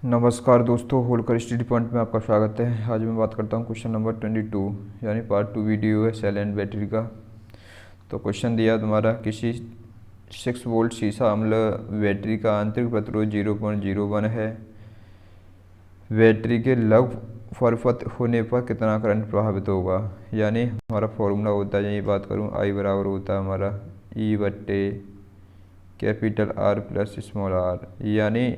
नमस्कार दोस्तों, Holkar study point में आपका स्वागत है। आज मैं बात करता हूँ क्वेश्चन नंबर 22 यानी पार्ट 2 वीडियो है सेल एंड बैटरी का। तो क्वेश्चन दिया तुम्हारा, किसी 6 वोल्ट सीसा अम्ल बैटरी का आंतरिक प्रतिरोध 0.01 है। बैटरी के लग फरफत होने पर कितना करंट प्रभावित होगा। यानी हमारा फॉर्मूला होता है, यही बात करूँ, आई बराबर होता है हमारा ई बट्टे capital R plus small r. यानी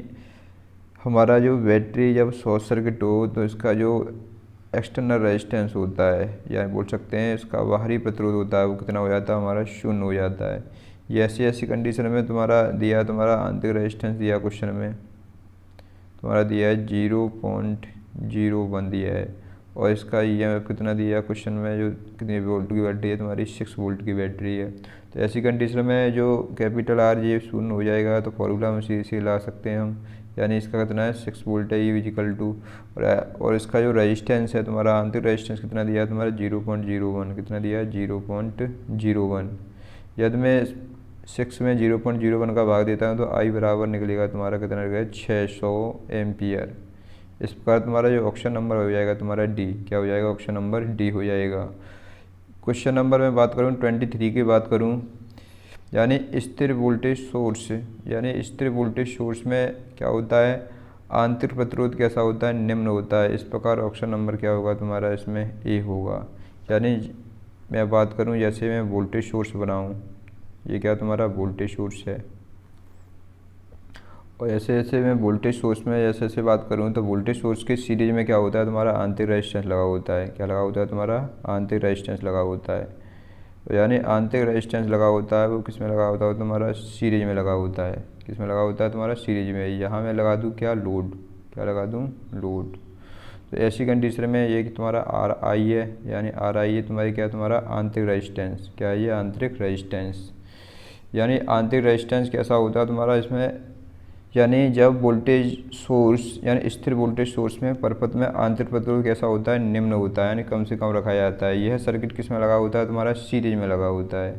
हमारा जो बैटरी जब शॉर्ट सर्किट हो तो इसका जो एक्सटर्नल रेजिस्टेंस होता है, या बोल सकते हैं इसका बाहरी प्रतिरोध होता है, वो कितना हो जाता है हमारा, शून्य हो जाता है। ये ऐसी ऐसी कंडीशन में तुम्हारा दिया है, तुम्हारा आंतरिक रेजिस्टेंस दिया क्वेश्चन में तुम्हारा दिया है 0.01 दिया है, और इसका EMF कितना दिया है क्वेश्चन में, जो कितनी वोल्ट की बैटरी है तुम्हारी, 6 वोल्ट की बैटरी है। तो ऐसी कंडीशन में जो कैपिटल आर ये शून्य हो जाएगा, तो फॉर्मूला में सीधे ला सकते हैं हम। यानी इसका कितना है 6 वोल्ट है, ये इक्वल टू, और इसका जो रेजिस्टेंस है तुम्हारा आंतरिक रेजिस्टेंस कितना दिया है तुम्हारा 0.01, कितना दिया है 0.01। यदि मैं 6 में 0.01 का भाग देता हूँ तो आई बराबर निकलेगा तुम्हारा, कितना निकलेगा 600 एम्पियर। इस प्रकार तुम्हारा जो ऑप्शन नंबर हो जाएगा तुम्हारा डी, क्या हो जाएगा, ऑप्शन नंबर डी हो जाएगा। क्वेश्चन नंबर में बात करूँ 23 की बात करूँ, यानी स्थिर वोल्टेज सोर्स, यानी स्थिर वोल्टेज सोर्स में क्या होता है, आंतरिक प्रतिरोध कैसा होता है, निम्न होता है। इस प्रकार ऑप्शन नंबर क्या होगा तुम्हारा, इसमें ए होगा। यानी मैं बात करूं, जैसे मैं वोल्टेज सोर्स बनाऊं, ये क्या तुम्हारा वोल्टेज सोर्स है, और ऐसे ऐसे मैं वोल्टेज सोर्स में जैसे ऐसे बात करूं तो वोल्टेज सोर्स के सीरीज में क्या होता है तुम्हारा, आंतरिक रेजिस्टेंस लगा होता है। क्या लगा होता है तुम्हारा, आंतरिक रेजिस्टेंस लगा होता है। तो यानी आंतरिक रेजिस्टेंस लगा होता है, वो किस में लगा होता है तुम्हारा, सीरीज में लगा होता है। किस में लगा होता है तुम्हारा, सीरीज में। यहाँ मैं लगा दूँ क्या, लोड, क्या लगा दूँ, लोड। तो ऐसी कंडीशन में ये कि तुम्हारा आर आई है, यानी आर आई है तुम्हारी क्या, तुम्हारा आंतरिक रेजिस्टेंस। क्या है ये, आंतरिक रेजिस्टेंस। यानी आंतरिक रेजिस्टेंस कैसा होता है तुम्हारा इसमें, यानी जब वोल्टेज सोर्स यानी स्थिर वोल्टेज सोर्स में परपथ में आंतरिक प्रतिरोध कैसा होता है, निम्न होता है, यानी कम से कम रखा जाता है। यह सर्किट किस में लगा होता है तुम्हारा, सीरीज में लगा होता है।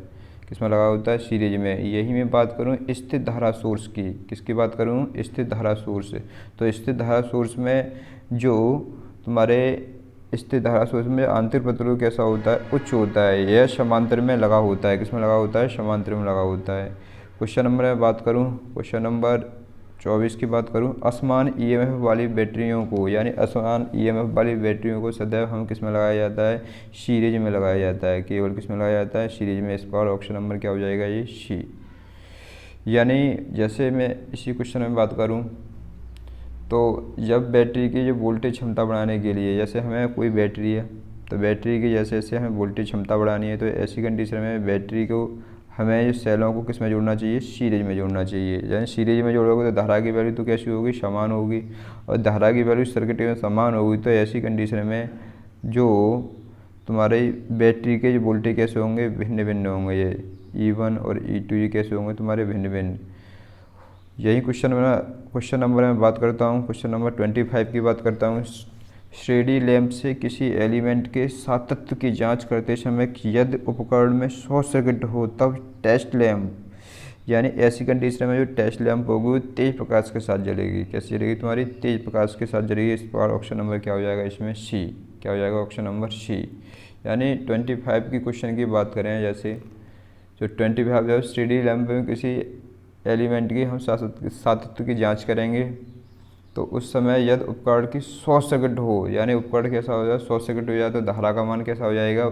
किस में लगा होता है, सीरीज में। यही मैं बात करूं स्थिर धारा सोर्स की, किसकी बात करूं, स्थिर धारा सोर्स। तो स्थिर धारा सोर्स में जो तुम्हारे स्थिर धारा सोर्स में आंतरिक प्रतिरोध कैसा होता है, उच्च होता है। यह समांतर में लगा होता है, किसमें लगा होता है, समांतर में लगा होता है। क्वेश्चन नंबर में बात करूँ, क्वेश्चन नंबर 24 की बात करूं, असमान EMF वाली बैटरियों को, यानी असमान EMF वाली बैटरियों को सदैव हम किस में लगाया जाता है, सीरीज में लगाया जाता है। केवल किस में लगाया जाता है, सीरीज में। इस पर ऑप्शन नंबर क्या हो जाएगा, ये सी। यानी जैसे मैं इसी क्वेश्चन में बात करूं तो जब बैटरी की जो वोल्टेज क्षमता बढ़ाने के लिए, जैसे हमें कोई बैटरी है तो बैटरी की जैसे जैसे हमें वोल्टेज क्षमता बढ़ानी है, तो ऐसी कंडीशन में बैटरी को हमें जो सेलों को किस में जोड़ना चाहिए, सीरीज में जोड़ना चाहिए। यानी सीरीज में जोड़ोगे तो धारा की वैल्यू तो कैसी होगी, समान होगी, और धारा की वैल्यू सर्किट में समान होगी। तो ऐसी कंडीशन में जो तुम्हारे बैटरी के जो वोल्टेज कैसे होंगे, भिन्न भिन्न होंगे। ये E1 और E2 ये कैसे होंगे तुम्हारे, भिन्न भिन्न। यही क्वेश्चन नंबर में बात करता हूँ, क्वेश्चन नंबर 25 की बात करता हूँ। श्रेणी लैंप से किसी एलिमेंट के सातत्य की जांच करते समय यदि उपकरण में शॉर्ट सर्किट हो तब टेस्ट लैंप, यानी ऐसी कंडीशन में जो टेस्ट लैंप होगी वो तेज प्रकाश के साथ जलेगी। कैसे जलेगी तुम्हारी, तेज प्रकाश के साथ जलेगी। इस प्रकार ऑप्शन नंबर क्या हो जाएगा इसमें, सी। क्या हो जाएगा, ऑप्शन नंबर सी। यानी 25 की क्वेश्चन की बात करें, जैसे जो 25 जब श्रेणी लैंप में किसी एलिमेंट की हम सातत्य की जाँच करेंगे तो उस समय यदि उपकरण की शॉर्ट सर्किट हो, यानी उपकरण कैसा हो जाए, शॉर्ट सर्किट हो जाए, तो धारा का मान कैसा हो जाएगा,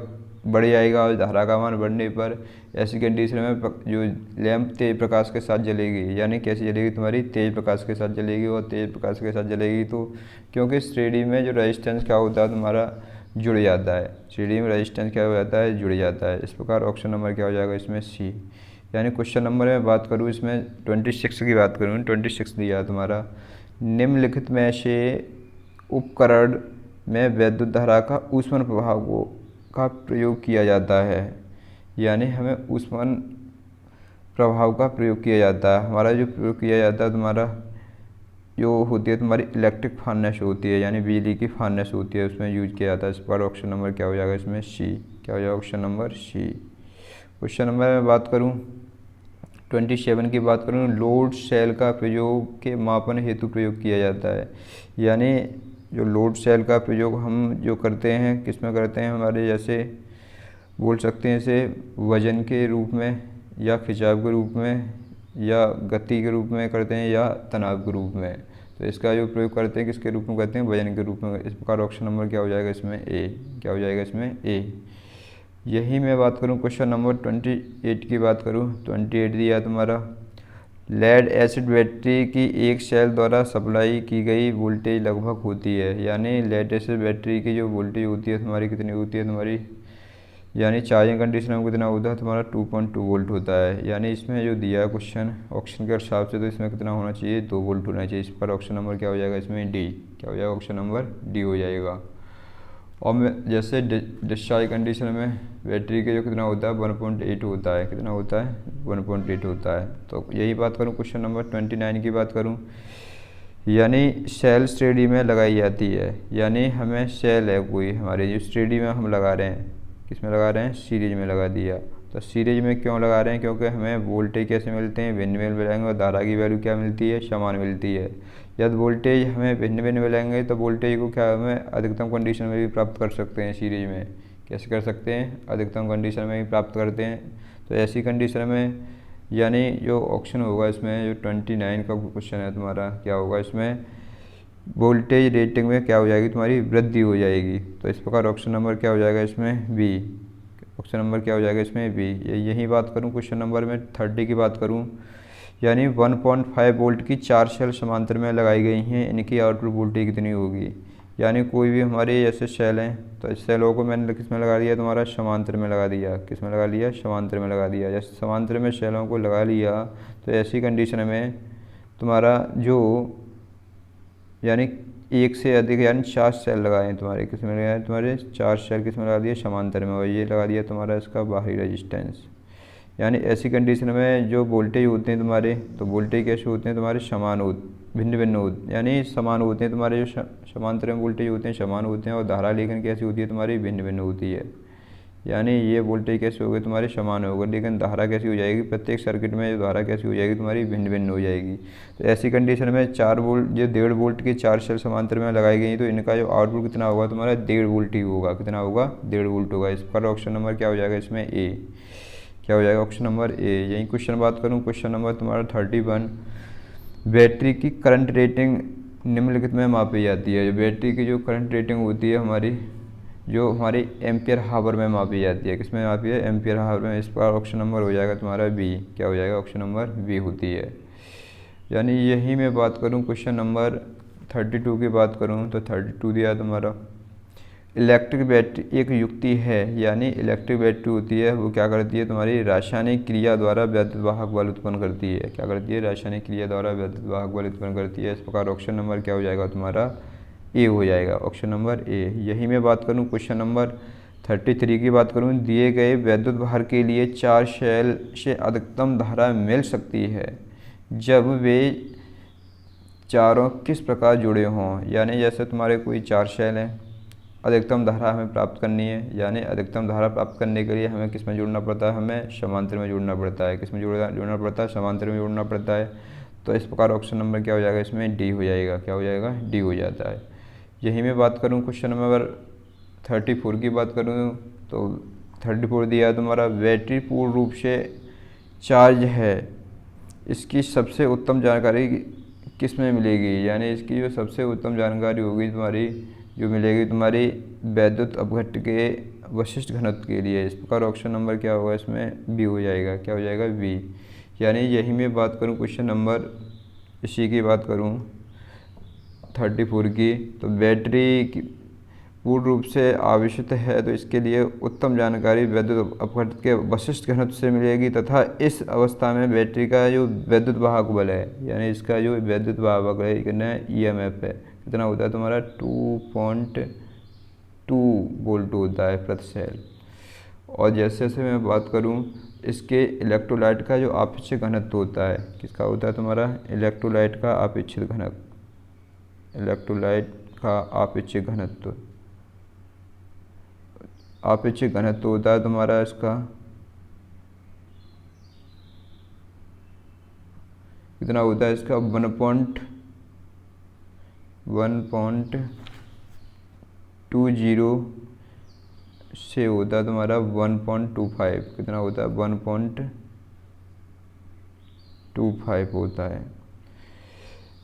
बढ़ जाएगा। और धारा का मान बढ़ने पर ऐसी कंडीशन में जो लैंप तेज प्रकाश के साथ जलेगी। यानी कैसी जलेगी तुम्हारी, तेज प्रकाश के साथ जलेगी। और तेज प्रकाश के साथ जलेगी तो क्योंकि श्रेणी में जो रेजिस्टेंस क्या होता है तुम्हारा, जुड़ जाता है। श्रेणी में रेजिस्टेंस क्या हो जाता है, जुड़ जाता है। इस प्रकार ऑप्शन नंबर क्या हो जाएगा इसमें, सी। यानी क्वेश्चन नंबर में बात करूँ, इसमें 26 की बात करूँ, 26 दिया है तुम्हारा, निम्नलिखित में से उपकरण में विद्युत धारा का ऊष्मन प्रभाव का प्रयोग किया जाता है। यानी हमें ऊष्मन प्रभाव का प्रयोग किया जाता है। हमारा जो प्रयोग किया जाता है तुम्हारा जो होती है तुम्हारी इलेक्ट्रिक फार्नेस होती है, यानी बिजली की फार्नेस होती है, उसमें यूज किया जाता है। इस पर ऑप्शन नंबर क्या हो जाएगा इसमें, सी। क्या हो जाएगा option number C. Question number में बात करूँ 27 की बात करूँ, लोड सेल का प्रयोग के मापन हेतु प्रयोग किया जाता है। यानी जो लोड सेल का प्रयोग हम जो करते हैं किस में करते हैं, हमारे जैसे बोल सकते हैं इसे वजन के रूप में या खिंचाव के रूप में या गति के रूप में करते हैं या तनाव के रूप में। तो इसका जो प्रयोग करते हैं किसके रूप में करते हैं, वजन के रूप में। इस प्रकार ऑप्शन नंबर क्या हो जाएगा इसमें, ए। क्या हो जाएगा इसमें, ए। यही मैं बात करूं क्वेश्चन नंबर 28 की बात करूं, 28 दिया तुम्हारा, लेड एसिड बैटरी की एक सेल द्वारा सप्लाई की गई वोल्टेज लगभग होती है। यानी लेड एसिड बैटरी की जो वोल्टेज होती है तुम्हारी कितनी होती है तुम्हारी, यानी चार्जिंग कंडीशन में कितना होता है तुम्हारा 2.2 वोल्ट होता है। यानी इसमें जो दिया है क्वेश्चन ऑप्शन के हिसाब से तो इसमें कितना होना चाहिए, 2 वोल्ट होना चाहिए। इस पर ऑप्शन नंबर क्या हो जाएगा इसमें, डी। क्या हो जाएगा, ऑप्शन नंबर डी हो जाएगा। और जैसे डिस्चार्ज कंडीशन में बैटरी के जो कितना होता है 1.8 होता है, कितना होता है 1.8 होता है। तो यही बात करूँ क्वेश्चन नंबर 29 की बात करूँ, यानी सेल श्रेणी में लगाई जाती है। यानी हमें सेल है कोई हमारे जो श्रेणी में हम लगा रहे हैं, किस में लगा रहे हैं, सीरीज में लगा दिया। तो सीरीज में क्यों लगा रहे हैं, क्योंकि हमें वोल्टेज कैसे मिलते हैं, भिन्न भिन्न मिलेंगे और धारा की वैल्यू क्या मिलती है, समान मिलती है। यदि वोल्टेज हमें भिन्न भिन्न मिलेंगे तो वोल्टेज को क्या हमें अधिकतम कंडीशन में भी प्राप्त कर सकते हैं सीरीज में। कैसे कर सकते हैं, अधिकतम कंडीशन में भी प्राप्त करते हैं। तो ऐसी कंडीशन में यानी जो ऑप्शन होगा इसमें जो 29 का क्वेश्चन है तुम्हारा, क्या होगा इसमें, वोल्टेज रेटिंग में क्या हो जाएगी तुम्हारी, वृद्धि हो जाएगी। तो इस प्रकार ऑप्शन नंबर क्या हो जाएगा इसमें, बी। ऑप्शन नंबर क्या हो जाएगा इसमें, बी। यही बात करूं क्वेश्चन नंबर में 30 की बात करूं, यानी 1.5 वोल्ट की 4 सेल समांतर में लगाई गई हैं, इनकी आउटपुट वोल्टेज कितनी होगी। यानी कोई भी हमारे ऐसे सेल हैं तो इस सेलों को मैंने किस में लगा दिया तुम्हारा, समांतर में लगा दिया। किस में लगा लिया, समांतर में लगा दिया। जैसे समांतर में सेलों को लगा लिया तो ऐसी कंडीशन में तुम्हारा जो यानी एक से अधिक यानी 4 सेल लगाए हैं तुम्हारे, किस में लगाए तुम्हारे 4 सेल, किस में लगा दिए, समांतर में। और ये लगा दिया तुम्हारा इसका बाहरी रेजिस्टेंस। यानी ऐसी कंडीशन में जो वोल्टेज होते हैं तुम्हारे, तो वोल्टेज कैसे होते हैं तुम्हारे, समान भिन्न भिन्न होते, यानी समान होते हैं तुम्हारे जो समांतर में वोल्टेज होते हैं समान होते हैं। और धारा लेकिन कैसी होती है तुम्हारी, भिन्न भिन्न होती है। यानी ये वोल्टेज कैसे हो गए तुम्हारे, समान होगा, लेकिन धारा कैसी हो जाएगी, प्रत्येक सर्किट में जो धारा कैसी हो जाएगी तुम्हारी, भिन्न भिन्न हो जाएगी। तो ऐसी कंडीशन में 4 वोल्ट जो 1.5 वोल्ट की 4 सेल समांतर में लगाई गई तो इनका जो आउटपुट कितना होगा तुम्हारा, 1.5 वोल्ट ही होगा। कितना होगा, 1.5 वोल्ट होगा। इस पर ऑप्शन नंबर क्या हो जाएगा इसमें, ए। क्या हो जाएगा ऑप्शन नंबर ए। यही क्वेश्चन बात करूँ क्वेश्चन नंबर तुम्हारा 31, बैटरी की करंट रेटिंग निम्नलिखित में मापी जाती है। जो बैटरी की जो करंट रेटिंग होती है हमारी, जो हमारे एम्पियर हावर में मापी जाती है, किस में मापी है, एम्पियर हावर में। इस पर ऑप्शन नंबर हो जाएगा तुम्हारा बी। क्या हो जाएगा, ऑप्शन नंबर बी होती है। यानी यही मैं बात करूं क्वेश्चन नंबर 32 की बात करूं तो 32 दिया तुम्हारा, इलेक्ट्रिक बैटरी एक युक्ति है। यानी इलेक्ट्रिक बैटरी होती है वो क्या करती है तुम्हारी, रासायनिक क्रिया द्वारा वैद्युत वाहक बल उत्पन्न करती है। क्या करती है, रासायनिक क्रिया द्वारा वैद्युत वाहक बल उत्पन्न करती है। इस प्रकार ऑप्शन नंबर क्या हो जाएगा तुम्हारा, ए हो जाएगा, ऑप्शन नंबर ए। यही मैं बात करूं क्वेश्चन नंबर 33 की बात करूं, दिए गए वैद्युत भार के लिए 4 सेल से अधिकतम धारा मिल सकती है जब वे चारों किस प्रकार जुड़े हों। यानी जैसे तुम्हारे कोई 4 सेल हैं, अधिकतम धारा हमें प्राप्त करनी है। यानी अधिकतम धारा प्राप्त करने के लिए हमें किस में जुड़ना पड़ता है, हमें समांतर में जुड़ना पड़ता है। किस में जुड़ना पड़ता है, समांतर में जुड़ना पड़ता है। तो इस प्रकार ऑप्शन नंबर क्या हो जाएगा इसमें, डी हो जाएगा। क्या हो जाएगा, डी हो जाता है। यही मैं बात करूं क्वेश्चन नंबर 34 की बात करूं तो 34 दिया है तुम्हारा, बैटरी पूर्ण रूप से चार्ज है, इसकी सबसे उत्तम जानकारी किस में मिलेगी। यानी इसकी जो सबसे उत्तम जानकारी होगी तुम्हारी, जो मिलेगी तुम्हारी वैद्युत अपघट्ट के विशिष्ट घनत्व के लिए। इस प्रकार ऑप्शन नंबर क्या होगा इसमें, बी हो जाएगा। क्या हो जाएगा, बी। यानी यही मैं बात करूं क्वेश्चन नंबर इसी की बात करूं 34 की, तो बैटरी की पूर्ण रूप से आवेशित है तो इसके लिए उत्तम जानकारी वैद्युत अपघट्ट के विशिष्ट घनत्व से मिलेगी तथा इस अवस्था में बैटरी का जो वैद्युत वाहक बल है, यानी इसका जो वैद्युत वाहक है कितना है, ईएमएफ है, कितना होता है तुम्हारा 2.2 वोल्ट होता है प्रति सेल। और जैसे जैसे मैं बात करूं इसके इलेक्ट्रोलाइट का जो आपेक्षिक घनत्व होता है, किसका होता है तुम्हारा, इलेक्ट्रोलाइट का आपेक्षिक घनत्व, इलेक्ट्रोलाइट का आपेक्षिक घनत्व, आपेक्षिक घनत्व होता है तुम्हारा इसका कितना होता है इसका 1.20 से होता है तुम्हारा 1.25, कितना होता है 1.25 होता है।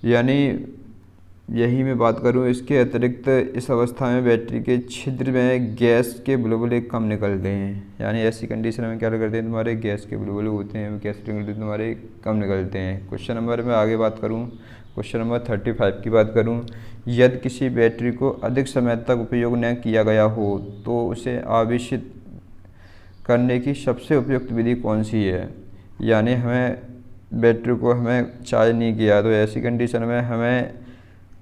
यानी यही मैं बात करूं, इसके अतिरिक्त इस अवस्था में बैटरी के छिद्र में गैस के बुलबुले कम निकलते हैं। यानी ऐसी कंडीशन में क्या करते हैं, तुम्हारे गैस के बुलबुले होते हैं, गैस निकलते तुम्हारे कम निकलते हैं। क्वेश्चन नंबर में आगे बात करूं, क्वेश्चन नंबर 35 की बात करूं, यदि किसी बैटरी को अधिक समय तक उपयोग न किया गया हो तो उसे आवेशित करने की सबसे उपयुक्त विधि कौन सी है। यानी हमें बैटरी को हमें चार्ज नहीं किया तो ऐसी कंडीशन में हमें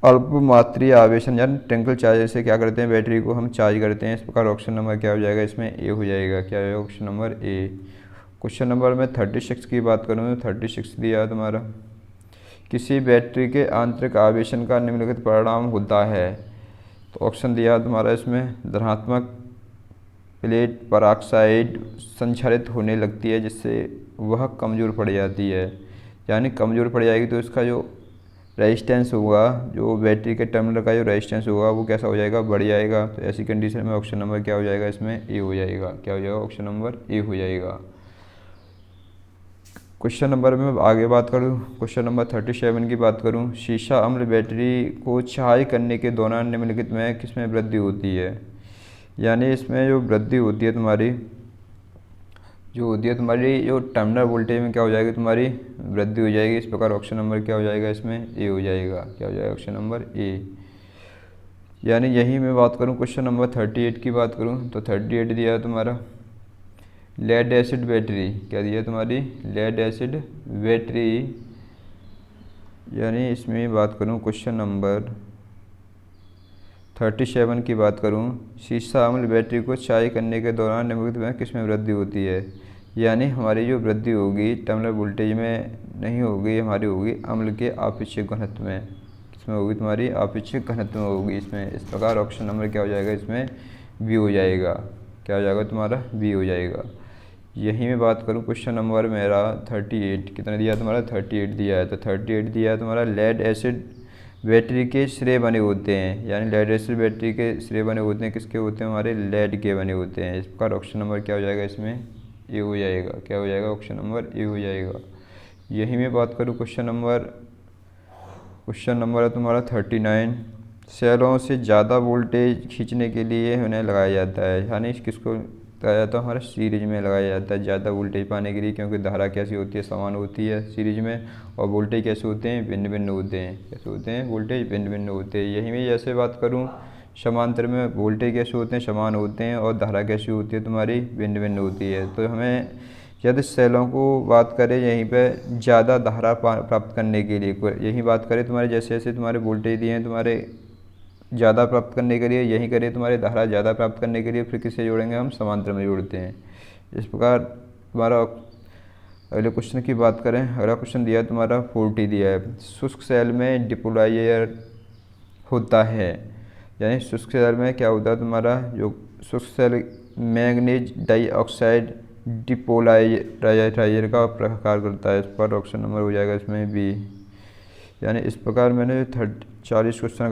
अल्प मात्रीय आवेशन यानी ट्विंकल चार्जर से क्या करते हैं, बैटरी को हम चार्ज करते हैं। इस प्रकार ऑप्शन नंबर क्या हो जाएगा, इसमें ए हो जाएगा। क्या है option number A. Question number में 36 की बात करूँ तो 36 दिया है तुम्हारा, किसी बैटरी के आंतरिक आवेशन का निम्नलिखित परिणाम होता है। तो ऑप्शन दिया तुम्हारा इसमें, धनात्मक प्लेट पराक्साइड संक्षारित होने लगती है जिससे वह कमज़ोर पड़ जाती है। यानी कमज़ोर पड़ जाएगी तो इसका जो रेजिस्टेंस होगा, जो बैटरी के टर्मिनल का जो रेजिस्टेंस होगा वो कैसा हो जाएगा, बढ़ जाएगा। तो ऐसी कंडीशन में ऑप्शन नंबर क्या हो जाएगा, इसमें ए हो जाएगा। क्या हो जाएगा, ऑप्शन नंबर ए हो जाएगा। क्वेश्चन नंबर में आगे बात करूँ, क्वेश्चन नंबर 37 की बात करूँ, सीसा अम्ल बैटरी को चार्ज करने के दौरान निम्नलिखित में किसमें वृद्धि होती है। यानी इसमें जो वृद्धि होती है तुम्हारी, जो टर्मिनल वोल्टेज में क्या हो जाएगी, तुम्हारी वृद्धि हो जाएगी। इस प्रकार ऑप्शन नंबर क्या हो जाएगा, इसमें ए हो जाएगा। क्या हो जाएगा, ऑप्शन नंबर ए। यानी यही मैं बात करूं, क्वेश्चन नंबर 38 की बात करूं तो 38 दिया है तुम्हारा, लेड एसिड बैटरी। क्या दिया तुम्हारी, लेड एसिड बैटरी। यानी इसमें बात करूं क्वेश्चन नंबर 37 की बात करूं, सीसा अम्ल बैटरी को चार्ज करने के दौरान निम्नलिखित में किसमें वृद्धि होती है। यानी हमारी जो वृद्धि होगी टर्मिनल वोल्टेज में नहीं होगी, हमारी होगी अम्ल के आपेक्षिक घनत्व में। इसमें होगी तुम्हारी आपेक्षिक घनत्व में होगी इसमें। इस प्रकार ऑप्शन नंबर क्या हो जाएगा, इसमें बी हो जाएगा। क्या हो जाएगा तुम्हारा, बी हो जाएगा। यही मैं बात करूं क्वेश्चन नंबर मेरा 38, कितना दिया तुम्हारा 38 दिया है। तो 38 दिया है तुम्हारा, लेड एसिड बैटरी के सिरे बने होते हैं। यानी लेड एसिड बैटरी के सिरे बने होते हैं, किसके होते हैं, हमारे लेड के बने होते हैं। इस प्रकार ऑप्शन नंबर क्या हो जाएगा, इसमें ए हो जाएगा। क्या हो जाएगा, ऑप्शन नंबर ए हो जाएगा। यही मैं बात करूँ क्वेश्चन नंबर है तुम्हारा 39, सेलों से ज़्यादा वोल्टेज खींचने के लिए उन्हें लगाया जाता है। यानी किसको लगाया जाता है, हमारा सीरीज में लगाया जाता है ज़्यादा वोल्टेज पाने के लिए, क्योंकि धारा कैसी होती है, समान होती है सीरीज में, और वोल्टेज कैसे होते हैं, भिन्न भिन्न होते हैं। कैसे होते हैं, वोल्टेज भिन्न भिन्न होते हैं। यही मैं जैसे बात करूँ, समांतर में वोल्टेज कैसे होते हैं, समान होते हैं, और धारा कैसी होती है, तुम्हारी भिन्न भिन्न होती है। तो हमें यदि सेलों को बात करें यहीं पे ज़्यादा धारा प्राप्त करने के लिए, यही बात करें तुम्हारे जैसे जैसे तुम्हारे वोल्टेज दिए हैं तुम्हारे ज़्यादा प्राप्त करने के लिए, यही करें तुम्हारे धारा ज़्यादा प्राप्त करने के लिए, फिर किसे जोड़ेंगे हम, समांतर में जोड़ते हैं। इस प्रकार तुम्हारा अगले क्वेश्चन की बात करें, अगला क्वेश्चन दिया है तुम्हारा 40 दिया है, शुष्क सेल में डिपोलाइजर होता है। यानी शुष्क सेल में क्या होता है तुम्हारा, जो शुष्क सेल मैंगनीज डाइऑक्साइड डिपोलाइजर का प्रकार करता है। इस पर ऑप्शन नंबर हो जाएगा इसमें बी। यानी इस प्रकार मैंने 40 क्वेश्चन